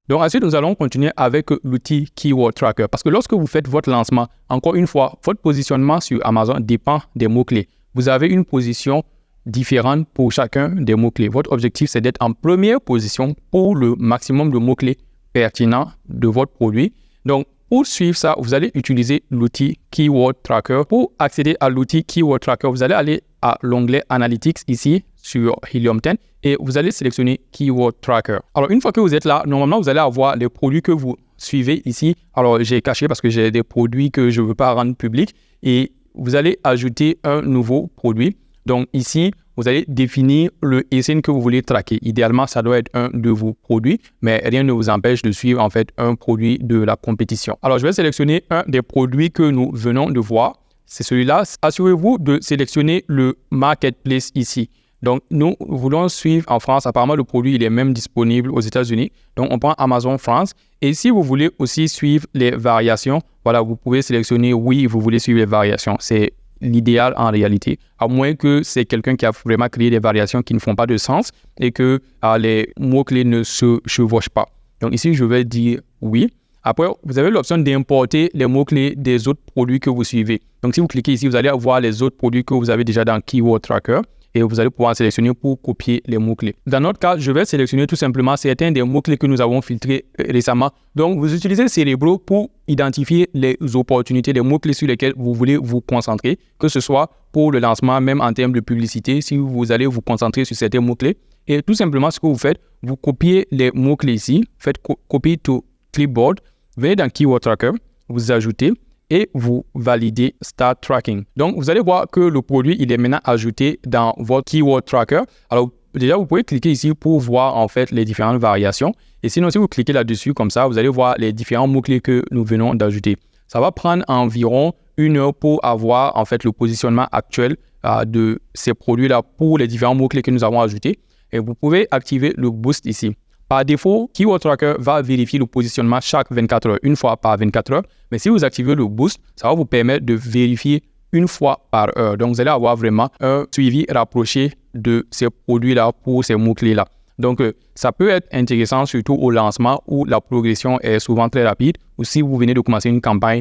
Donc ensuite, nous allons continuer avec l'outil Keyword Tracker parce que lorsque vous faites votre lancement, encore une fois, votre positionnement sur Amazon dépend des mots-clés. Vous avez une position différente pour chacun des mots-clés. Votre objectif, c'est d'être en première position pour le maximum de mots-clés pertinents de votre produit. Donc, pour suivre ça, vous allez utiliser l'outil Keyword Tracker. Pour accéder à l'outil Keyword Tracker, vous allez aller à l'onglet Analytics ici sur Helium 10 et vous allez sélectionner Keyword Tracker. Alors, une fois que vous êtes là, normalement, vous allez avoir les produits que vous suivez ici. Alors, j'ai caché parce que j'ai des produits que je ne veux pas rendre publics et vous allez ajouter un nouveau produit. Donc, ici, vous allez définir le SN que vous voulez traquer. Idéalement, ça doit être un de vos produits, mais rien ne vous empêche de suivre en fait un produit de la compétition. Alors, je vais sélectionner un des produits que nous venons de voir. C'est celui-là. Assurez-vous de sélectionner le Marketplace ici. Donc, nous voulons suivre en France. Apparemment, le produit, il est même disponible aux États-Unis. Donc, on prend Amazon France. Et si vous voulez aussi suivre les variations, voilà, vous pouvez sélectionner oui, vous voulez suivre les variations. C'est l'idéal en réalité, à moins que c'est quelqu'un qui a vraiment créé des variations qui ne font pas de sens et que les mots-clés ne se chevauchent pas. Donc ici, je vais dire oui. Après, vous avez l'option d'importer les mots-clés des autres produits que vous suivez. Donc si vous cliquez ici, vous allez avoir les autres produits que vous avez déjà dans Keyword Tracker et vous allez pouvoir sélectionner pour copier les mots-clés. Dans notre cas, je vais sélectionner tout simplement certains des mots-clés que nous avons filtrés récemment. Donc, vous utilisez Cerebro pour identifier les opportunités, les mots-clés sur lesquels vous voulez vous concentrer, que ce soit pour le lancement, même en termes de publicité, si vous allez vous concentrer sur certains mots-clés. Et tout simplement, ce que vous faites, vous copiez les mots-clés ici, faites Copy to Clipboard, venez dans Keyword Tracker, vous ajoutez et vous validez Start Tracking. Donc, vous allez voir que le produit, il est maintenant ajouté dans votre Keyword Tracker. Alors, déjà, vous pouvez cliquer ici pour voir en fait les différentes variations. Et sinon, si vous cliquez là-dessus comme ça, vous allez voir les différents mots-clés que nous venons d'ajouter. Ça va prendre environ 1 heure pour avoir en fait le positionnement actuel de ces produits-là pour les différents mots-clés que nous avons ajoutés. Et vous pouvez activer le Boost ici. Par défaut, Keyword Tracker va vérifier le positionnement chaque 24 heures, une fois par 24 heures. Mais si vous activez le Boost, ça va vous permettre de vérifier une fois par heure. Donc, vous allez avoir vraiment un suivi rapproché de ces produits-là pour ces mots-clés-là. Donc, ça peut être intéressant, surtout au lancement où la progression est souvent très rapide ou si vous venez de commencer une campagne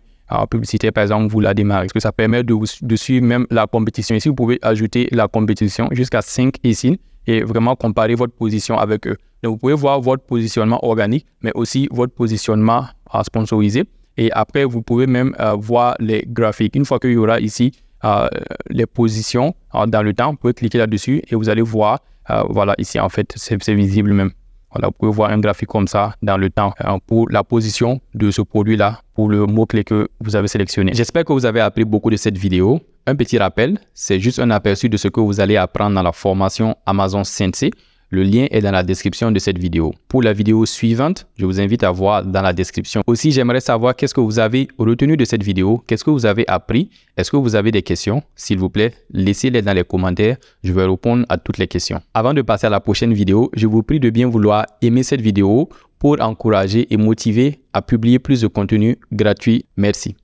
publicitaire, par exemple, vous la démarrez. Parce que ça permet de suivre même la compétition. Ici, vous pouvez ajouter la compétition jusqu'à 5 SIN et vraiment comparer votre position avec eux. Donc, vous pouvez voir votre positionnement organique, mais aussi votre positionnement sponsorisé. Et après, vous pouvez même voir les graphiques. Une fois qu'il y aura ici les positions dans le temps, vous pouvez cliquer là-dessus et vous allez voir, voilà, ici, en fait, c'est visible même. Voilà, vous pouvez voir un graphique comme ça dans le temps pour la position de ce produit-là, pour le mot-clé que vous avez sélectionné. J'espère que vous avez appris beaucoup de cette vidéo. Un petit rappel, c'est juste un aperçu de ce que vous allez apprendre dans la formation Amazon Sensei. Le lien est dans la description de cette vidéo. Pour la vidéo suivante, je vous invite à voir dans la description. Aussi, j'aimerais savoir qu'est-ce que vous avez retenu de cette vidéo, qu'est-ce que vous avez appris, est-ce que vous avez des questions? S'il vous plaît, laissez-les dans les commentaires, je vais répondre à toutes les questions. Avant de passer à la prochaine vidéo, je vous prie de bien vouloir aimer cette vidéo pour encourager et motiver à publier plus de contenu gratuit. Merci.